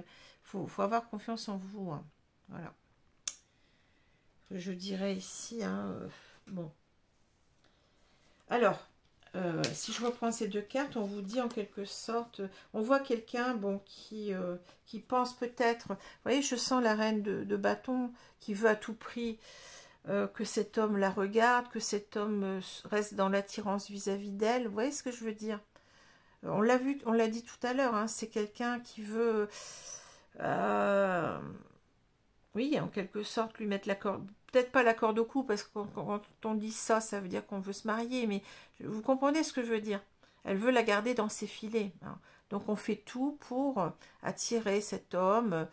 faut avoir confiance en vous. Hein. Voilà. Je dirais ici, hein, bon. Alors, si je reprends ces deux cartes, on vous dit en quelque sorte, on voit quelqu'un, bon, qui pense peut-être, vous voyez, je sens la reine de bâton qui veut à tout prix que cet homme la regarde, que cet homme reste dans l'attirance vis-à-vis d'elle. Vous voyez ce que je veux dire? On l'a vu, on l'a dit tout à l'heure, hein, c'est quelqu'un qui veut, oui, en quelque sorte, lui mettre la corde, peut-être pas la corde au cou, parce que quand on dit ça, ça veut dire qu'on veut se marier, mais vous comprenez ce que je veux dire? Elle veut la garder dans ses filets. Hein. Donc on fait tout pour attirer cet homme.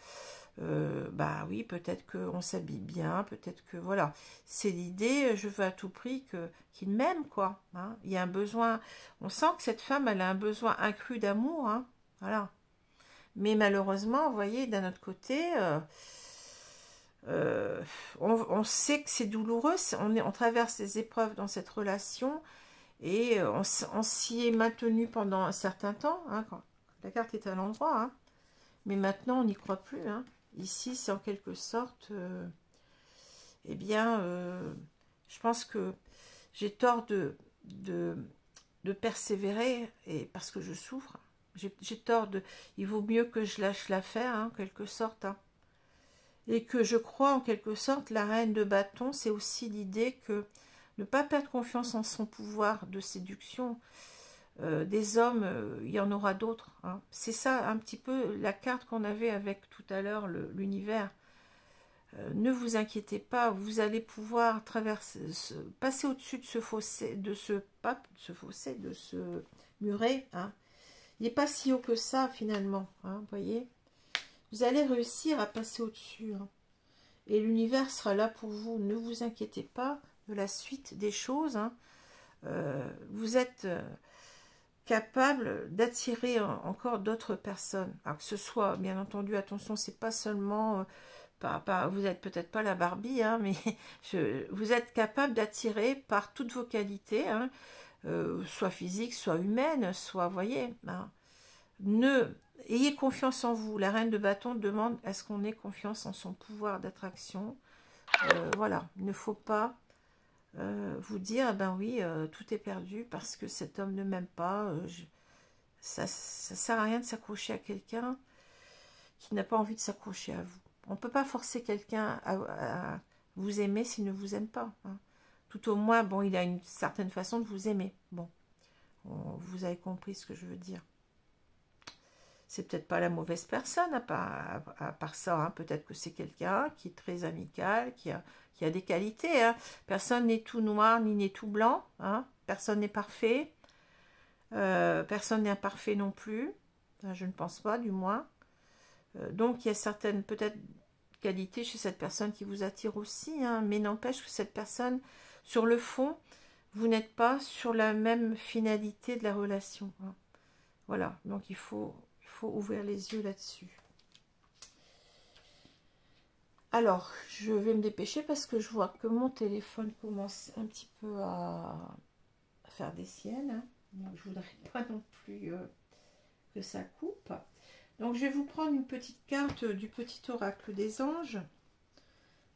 Bah oui, peut-être qu'on s'habille bien, peut-être que voilà. C'est l'idée, je veux à tout prix qu'il m'aime, quoi. Hein. Il y a un besoin, on sent que cette femme, elle a un besoin accru d'amour. Hein. Voilà. Mais malheureusement, vous voyez, d'un autre côté... on sait que c'est douloureux, on traverse des épreuves dans cette relation, et on s'y est maintenu pendant un certain temps, hein, quand la carte est à l'endroit, hein, mais maintenant on n'y croit plus. Hein. Ici, c'est en quelque sorte, eh bien, je pense que j'ai tort de persévérer, et parce que je souffre, j'ai tort il vaut mieux que je lâche l'affaire, hein, en quelque sorte, hein. Et que je crois en quelque sorte, la reine de bâton, c'est aussi l'idée que ne pas perdre confiance en son pouvoir de séduction. Des hommes, il y en aura d'autres. Hein. C'est ça un petit peu la carte qu'on avait avec tout à l'heure, l'univers. Ne vous inquiétez pas, vous allez pouvoir passer au-dessus de ce fossé, de ce muret. Hein. Il n'est pas si haut que ça finalement, hein, voyez. Vous allez réussir à passer au-dessus. Hein. Et l'univers sera là pour vous. Ne vous inquiétez pas de la suite des choses. Hein. Vous êtes capable d'attirer encore d'autres personnes. Alors que ce soit, bien entendu, attention, c'est pas seulement... vous n'êtes peut-être pas la Barbie, hein, mais vous êtes capable d'attirer par toutes vos qualités, hein, soit physiques, soit humaines, soit, voyez, hein. Ayez confiance en vous. La reine de bâton demande à ce qu'on ait confiance en son pouvoir d'attraction. Voilà, il ne faut pas vous dire, ben oui, tout est perdu parce que cet homme ne m'aime pas. Ça sert à rien de s'accrocher à quelqu'un qui n'a pas envie de s'accrocher à vous. On ne peut pas forcer quelqu'un à vous aimer s'il ne vous aime pas. Hein. Tout au moins, bon, il a une certaine façon de vous aimer. Bon, vous avez compris ce que je veux dire. C'est peut-être pas la mauvaise personne à part ça. Hein. Peut-être que c'est quelqu'un qui est très amical, qui a des qualités. Hein. Personne n'est tout noir ni n'est tout blanc. Hein. Personne n'est parfait. Personne n'est imparfait non plus. Enfin, je ne pense pas, du moins. Donc, il y a certaines, peut-être, qualités chez cette personne qui vous attire aussi. Hein. Mais n'empêche que cette personne, sur le fond, vous n'êtes pas sur la même finalité de la relation. Hein. Voilà. Donc, il faut ouvrir les yeux là-dessus. Alors, je vais me dépêcher parce que je vois que mon téléphone commence un petit peu à faire des siennes. Hein. Donc, je voudrais pas non plus que ça coupe. Donc, je vais vous prendre une petite carte du petit oracle des anges.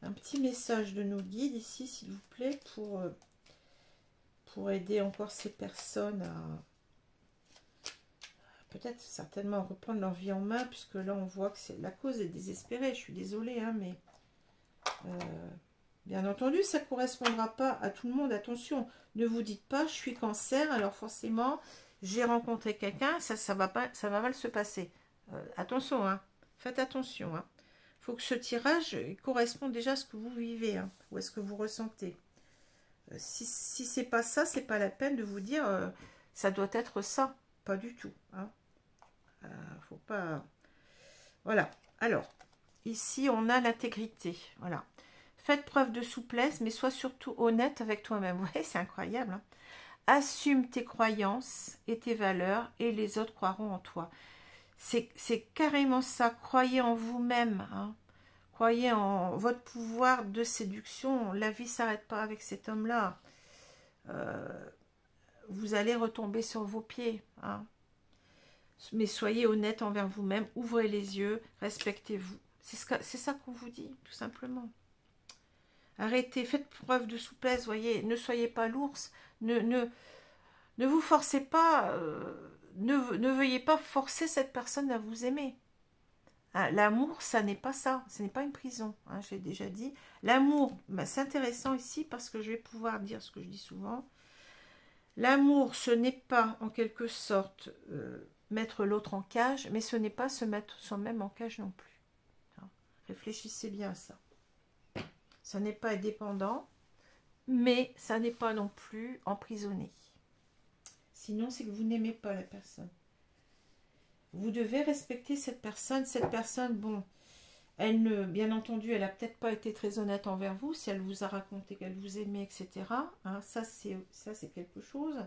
Un petit message de nos guides ici, s'il vous plaît, pour aider encore ces personnes à peut-être certainement reprendre leur vie en main, puisque là, on voit que la cause est désespérée. Je suis désolée, hein, mais... bien entendu, ça ne correspondra pas à tout le monde. Attention, ne vous dites pas, je suis cancer, alors forcément, j'ai rencontré quelqu'un, ça va mal se passer. Attention, hein, faites attention. Hein. Il faut que ce tirage corresponde déjà à ce que vous vivez, hein, ou à ce que vous ressentez. Si c'est pas ça, c'est pas la peine de vous dire ça doit être ça. Pas du tout. Hein. Faut pas... Voilà. Alors, ici, on a l'intégrité. Voilà. Faites preuve de souplesse, mais sois surtout honnête avec toi-même. Vous voyez, c'est incroyable. Hein. Assume tes croyances et tes valeurs et les autres croiront en toi. C'est carrément ça. Croyez en vous-même. Hein. Croyez en votre pouvoir de séduction. La vie ne s'arrête pas avec cet homme-là. Vous allez retomber sur vos pieds. Hein. Mais soyez honnête envers vous-même. Ouvrez les yeux. Respectez-vous. C'est ça qu'on vous dit, tout simplement. Arrêtez, faites preuve de souplesse, voyez, ne soyez pas l'ours, ne vous forcez pas, ne veuillez pas forcer cette personne à vous aimer. Hein, l'amour, ça n'est pas ça, ce n'est pas une prison, hein, j'ai déjà dit. L'amour, ben, c'est intéressant ici parce que je vais pouvoir dire ce que je dis souvent. L'amour, ce n'est pas en quelque sorte mettre l'autre en cage, mais ce n'est pas se mettre soi-même en cage non plus. Hein, réfléchissez bien à ça. Ça n'est pas dépendant, mais ça n'est pas non plus emprisonné. Sinon, c'est que vous n'aimez pas la personne. Vous devez respecter cette personne. Cette personne, bon, bien entendu, elle n'a peut-être pas été très honnête envers vous, si elle vous a raconté qu'elle vous aimait, etc. Hein, ça, c'est quelque chose.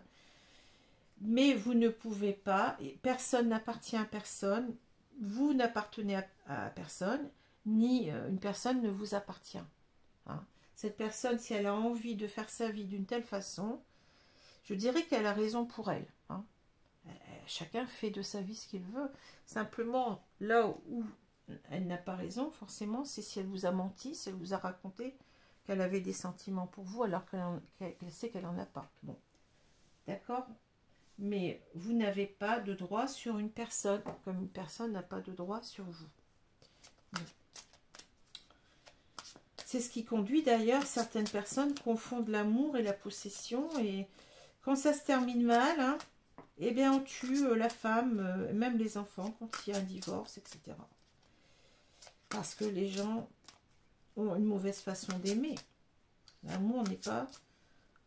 Mais vous ne pouvez pas, personne n'appartient à personne, vous n'appartenez à personne, ni une personne ne vous appartient. Hein. Cette personne, si elle a envie de faire sa vie d'une telle façon, je dirais qu'elle a raison pour elle. Hein. Chacun fait de sa vie ce qu'il veut. Simplement, là où elle n'a pas raison, forcément, c'est si elle vous a menti, si elle vous a raconté qu'elle avait des sentiments pour vous, alors qu'elle sait qu'elle n'en a pas. Bon, d'accord ? Mais vous n'avez pas de droit sur une personne, comme une personne n'a pas de droit sur vous. Bon. C'est ce qui conduit d'ailleurs certaines personnes confondent l'amour et la possession. Et quand ça se termine mal, hein, eh bien on tue la femme, même les enfants quand il y a un divorce, etc. Parce que les gens ont une mauvaise façon d'aimer. L'amour n'est pas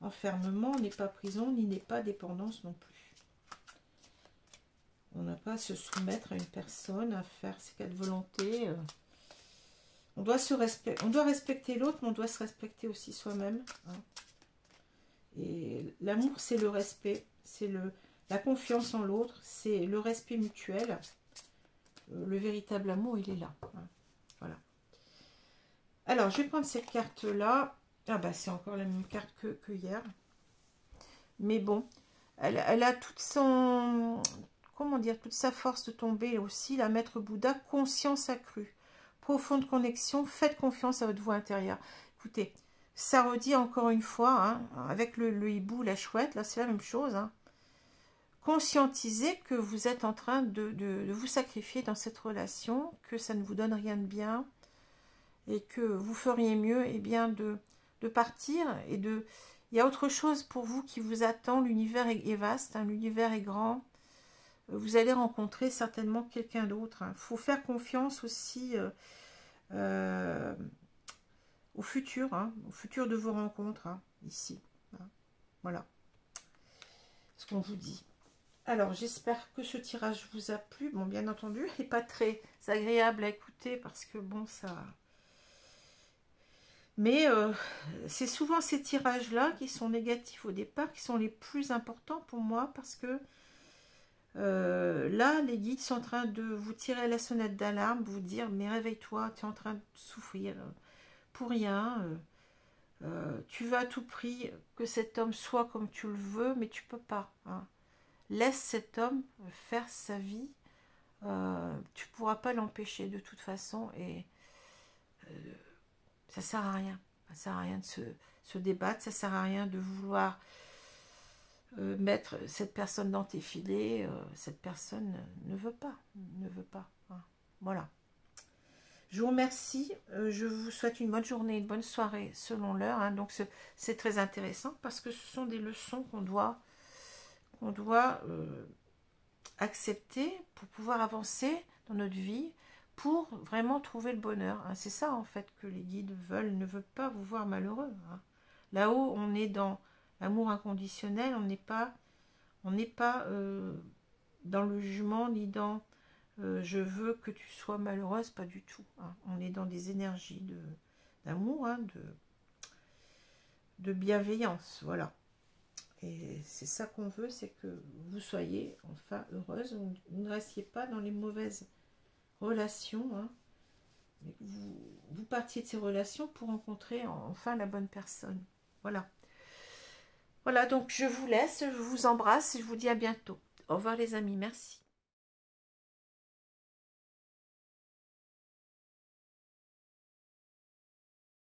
enfermement, n'est pas prison, ni n'est pas dépendance non plus. On n'a pas à se soumettre à une personne, à faire ses quatre volontés. On doit respecter l'autre, mais on doit se respecter aussi soi-même. Hein. Et l'amour, c'est le respect, c'est la confiance en l'autre, c'est le respect mutuel. Le véritable amour, il est là. Hein. Voilà. Alors, je vais prendre cette carte-là. Ah bah, c'est encore la même carte que hier. Mais bon, elle a toute son... Comment dire, toute sa force de tomber aussi. La Maître Bouddha, conscience accrue. Profonde connexion, faites confiance à votre voix intérieure. Écoutez, ça redit encore une fois, hein, avec le hibou, la chouette, là c'est la même chose. Hein. Conscientisez que vous êtes en train de vous sacrifier dans cette relation, que ça ne vous donne rien de bien, et que vous feriez mieux eh bien, de partir. Et il y a autre chose pour vous qui vous attend, l'univers est vaste, hein, l'univers est grand. Vous allez rencontrer certainement quelqu'un d'autre. Il faut faire confiance aussi au futur de vos rencontres, hein, ici. Hein. Voilà ce qu'on vous dit. Alors, j'espère que ce tirage vous a plu. Bon, bien entendu, il n'est pas très agréable à écouter parce que, bon, ça... Mais c'est souvent ces tirages-là qui sont négatifs au départ, qui sont les plus importants pour moi parce que Là, les guides sont en train de vous tirer la sonnette d'alarme, vous dire, mais réveille-toi, tu es en train de souffrir pour rien. Tu veux à tout prix que cet homme soit comme tu le veux, mais tu peux pas. Hein. Laisse cet homme faire sa vie. Tu pourras pas l'empêcher de toute façon, et ça sert à rien. Ça sert à rien de se débattre, ça sert à rien de vouloir mettre cette personne dans tes filets. Cette personne ne veut pas, hein. Voilà. Je vous remercie, je vous souhaite une bonne journée, une bonne soirée selon l'heure. Hein. Donc c'est très intéressant parce que ce sont des leçons qu'on doit accepter pour pouvoir avancer dans notre vie, pour vraiment trouver le bonheur. Hein. C'est ça en fait que les guides veulent, ne veulent pas vous voir malheureux. Hein. Là-haut, on est dans l'amour inconditionnel, on n'est pas dans le jugement ni dans je veux que tu sois malheureuse, pas du tout. Hein. On est dans des énergies d'amour, hein, de bienveillance, voilà. Et c'est ça qu'on veut, c'est que vous soyez enfin heureuse, vous ne restiez pas dans les mauvaises relations, hein, mais que vous partiez de ces relations pour rencontrer enfin la bonne personne. Voilà. Voilà, donc je vous laisse, je vous embrasse et je vous dis à bientôt. Au revoir les amis, merci.